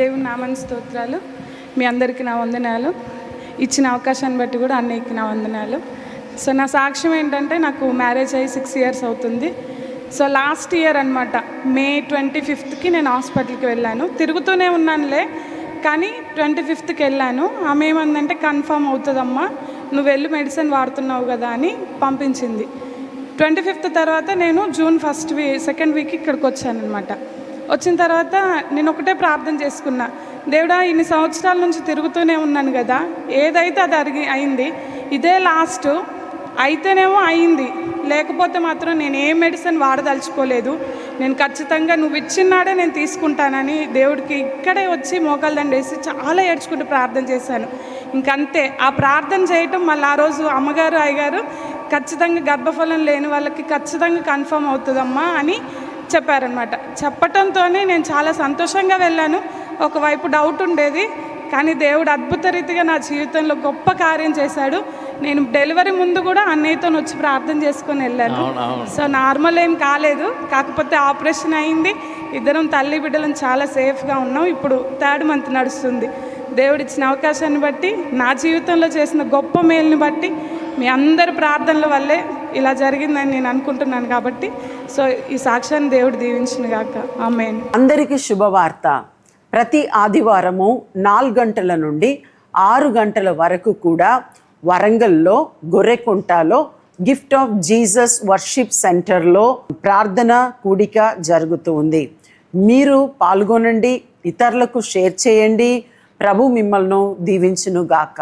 దేవుని నామని స్తోత్రాలు. మీ అందరికీ నా వందనాలు. ఇచ్చిన అవకాశాన్ని బట్టి కూడా అన్నయ్యకి నా వందనాలు. సో నా సాక్ష్యం ఏంటంటే, నాకు మ్యారేజ్ అయ్యి 6 years అవుతుంది. సో లాస్ట్ ఇయర్ అనమాట, May 25th నేను హాస్పిటల్కి వెళ్ళాను. తిరుగుతూనే ఉన్నానులే, కానీ 25th వెళ్ళాను. ఆమె ఏమందంటే, కన్ఫర్మ్ అవుతుందమ్మా, నువ్వు వెళ్ళి మెడిసిన్ వాడుతున్నావు కదా అని పంపించింది. 25th తర్వాత నేను June 2nd week ఇక్కడికి వచ్చాను అనమాట. వచ్చిన తర్వాత నేను ఒకటే ప్రార్థన చేసుకున్నా, దేవుడా, ఇన్ని సంవత్సరాల నుంచి తిరుగుతూనే ఉన్నాను కదా, ఏదైతే అది అయింది, ఇదే లాస్ట్. అయితేనేమో అయింది, లేకపోతే మాత్రం నేను ఏ మెడిసిన్ వాడదలుచుకోలేదు. నేను ఖచ్చితంగా నువ్వు ఇచ్చినాడే నేను తీసుకుంటానని దేవుడికి ఇక్కడే వచ్చి మోకాలు దండేసి చాలా ఏడ్చుకుంటూ ప్రార్థన చేశాను. ఇంకంతే, ఆ ప్రార్థన చేయటం మళ్ళీ ఆ రోజు అమ్మగారు అయ్యగారు ఖచ్చితంగా గర్భఫలం లేని వాళ్ళకి ఖచ్చితంగా కన్ఫర్మ్ అవుతుందమ్మా అని చెప్పారనమాట. చెప్పటంతోనే నేను చాలా సంతోషంగా వెళ్ళాను. ఒకవైపు డౌట్ ఉండేది, కానీ దేవుడు అద్భుత రీతిగా నా జీవితంలో గొప్ప కార్యం చేశాడు. నేను డెలివరీ ముందు కూడా అన్నయ్యతో వచ్చి ప్రార్థన చేసుకొని వెళ్ళాను. సో నార్మల్ ఏం కాలేదు, కాకపోతే ఆపరేషన్ అయింది. ఇద్దరం తల్లి బిడ్డలం చాలా సేఫ్గా ఉన్నాం. ఇప్పుడు 3rd month నడుస్తుంది. దేవుడిచ్చిన అవకాశాన్ని బట్టి, నా జీవితంలో చేసిన గొప్ప మేలుని బట్టి, మీ అందరి ప్రార్థనల వల్లే ఇలా జరిగిందని నేను అనుకుంటున్నాను. కాబట్టి సో ఈ సాక్ష్యాన్ని దేవుడు దీవించిన గాక. ఆమేన్. అందరికీ శుభవార్త. ప్రతి ఆదివారము 4 గంటల నుండి 6 గంటల వరకు కూడా వరంగల్లో గొర్రెకుంటలో గిఫ్ట్ ఆఫ్ జీసస్ వర్షిప్ సెంటర్లో ప్రార్థన కూడిక జరుగుతూ ఉంది. మీరు పాల్గొనండి, ఇతరులకు షేర్ చేయండి. ప్రభు మిమ్మల్ని దీవించును గాక.